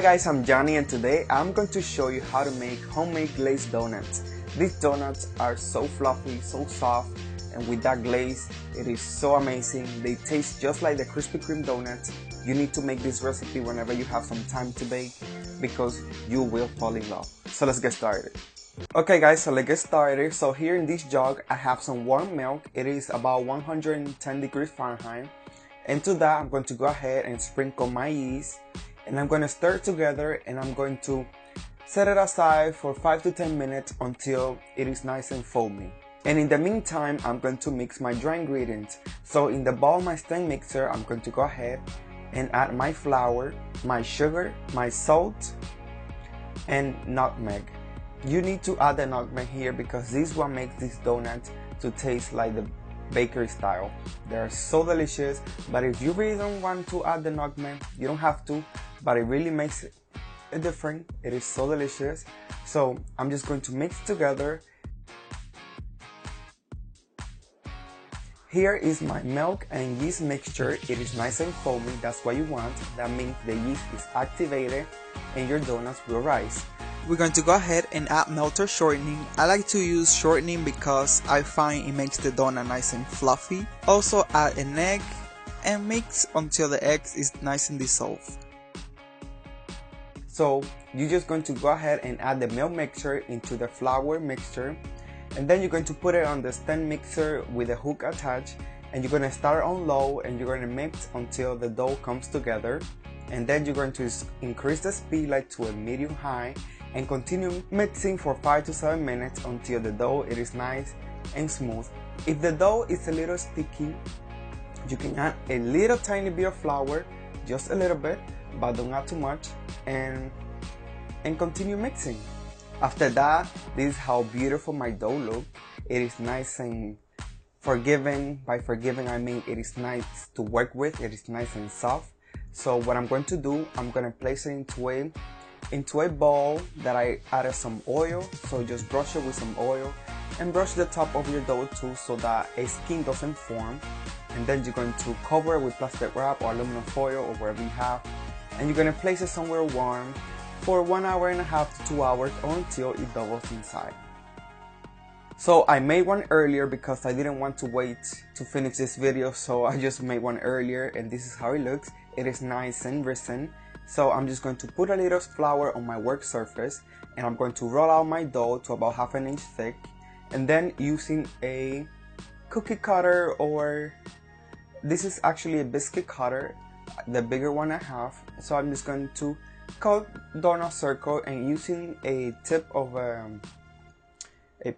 guys, I'm Johnny and today I'm going to show you how to make homemade glazed donuts. These donuts are so fluffy, so soft, and with that glaze, it is so amazing. They taste just like the Krispy Kreme donuts. You need to make this recipe whenever you have some time to bake because you will fall in love. So let's get started. Okay guys, so let's get started. So here in this jug, I have some warm milk. It is about 110 degrees Fahrenheit. And to that, I'm going to go ahead and sprinkle my yeast. And I'm going to stir it together and I'm going to set it aside for 5 to 10 minutes until it is nice and foamy. And in the meantime, I'm going to mix my dry ingredients. So in the bowl, my stand mixer, I'm going to go ahead and add my flour, my sugar, my salt, and nutmeg. You need to add the nutmeg here because this one makes these donuts to taste like the bakery style. They're so delicious, but if you really don't want to add the nutmeg, you don't have to, but it really makes a difference. It is so delicious. So I'm just going to mix together. Here is my milk and yeast mixture. It is nice and foamy. That's what you want. That means the yeast is activated and your donuts will rise. We're going to go ahead and add milk or shortening. I like to use shortening because I find it makes the donut nice and fluffy. Also add an egg and mix until the egg is nice and dissolved. So you're just going to go ahead and add the milk mixture into the flour mixture, and then you're going to put it on the stand mixer with a hook attached, and you're going to start on low and you're going to mix until the dough comes together, and then you're going to increase the speed like to a medium high and continue mixing for 5 to 7 minutes until the dough it is nice and smooth. If the dough is a little sticky, you can add a little tiny bit of flour, just a little bit, but don't add too much, and continue mixing. After that, this is how beautiful my dough looks. It is nice and forgiving. By forgiving, I mean it is nice to work with. It is nice and soft. So what I'm going to do, I'm going to place it into a bowl that I added some oil. So just brush it with some oil and brush the top of your dough too so that a skin doesn't form. And then you're going to cover it with plastic wrap or aluminum foil or whatever you have, and you're going to place it somewhere warm for 1.5 hours to 2 hours or until it doubles inside. So I made one earlier because I didn't want to wait to finish this video, so I just made one earlier, and this is how it looks. It is nice and risen. So I'm just going to put a little flour on my work surface, and I'm going to roll out my dough to about 1/2 inch thick, and then using a cookie cutter, or this is actually a biscuit cutter, the bigger one I have. So I'm just going to cut donut circle and using a tip of a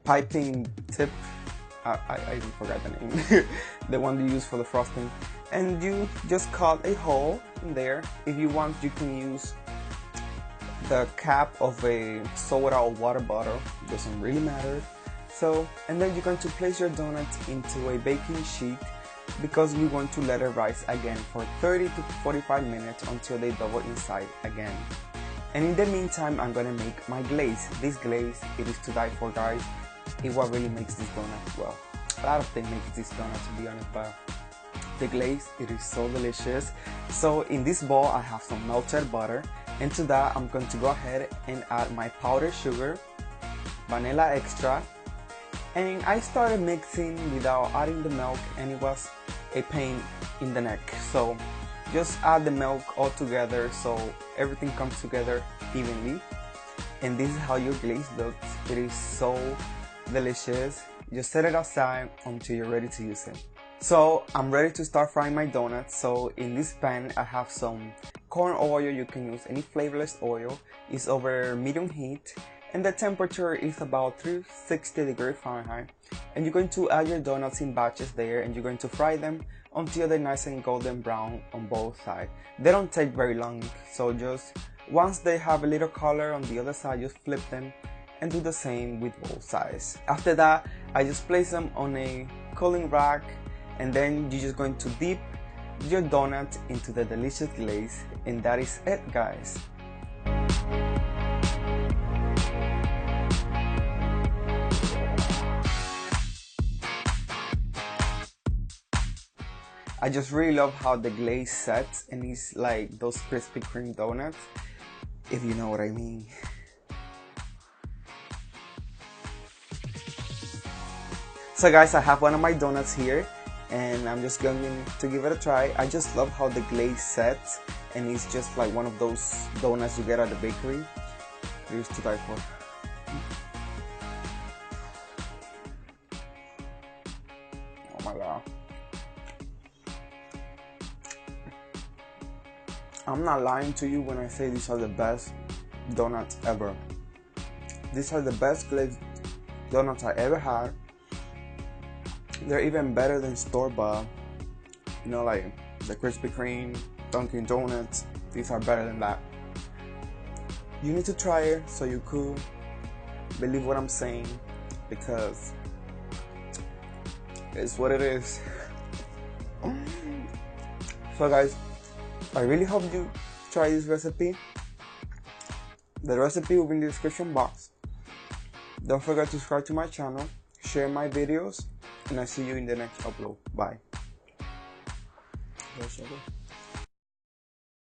piping tip, I forgot the name, the one you use for the frosting, and you just cut a hole in there. If you want, you can use the cap of a soda or water bottle, doesn't really matter. So, and then you're going to place your donuts into a baking sheet because we want to let it rise again for 30 to 45 minutes until they double inside again. And in the meantime, I'm gonna make my glaze. This glaze, it is to die for, guys. It what really makes this donut, well, a lot of things makes this donut, to be honest, but the glaze, it is so delicious. So in this bowl, I have some melted butter, and to that, I'm going to go ahead and add my powdered sugar, vanilla extract, and I started mixing without adding the milk, and it was a pain in the neck. So just add the milk all together so everything comes together evenly, and this is how your glaze looks. It is so delicious. Just set it aside until you're ready to use it. So I'm ready to start frying my donuts. So in this pan I have some corn oil. You can use any flavorless oil. It's over medium heat, and the temperature is about 360 degrees Fahrenheit. And you're going to add your donuts in batches there, and you're going to fry them until they're nice and golden brown on both sides. They don't take very long, so just once they have a little color on the other side, just flip them and do the same with both sides. After that, I just place them on a cooling rack, and then you're just going to dip your donut into the delicious glaze, and that is it, guys. I just really love how the glaze sets and it's like those Krispy Kreme donuts. if you know what I mean. So guys, I have one of my donuts here, and I'm just going to give it a try. I just love how the glaze sets, and it's just like one of those donuts you get at the bakery. It is to die for. Oh my god. I'm not lying to you when I say these are the best donuts ever. These are the best glazed donuts I ever had. They're even better than store-bought. You know, like the Krispy Kreme, Dunkin' Donuts. These are better than that. You need to try it so you could believe what I'm saying, because it's what it is. So guys, I really hope you try this recipe. The recipe will be in the description box. Don't forget to subscribe to my channel, share my videos, and I'll see you in the next upload. Bye.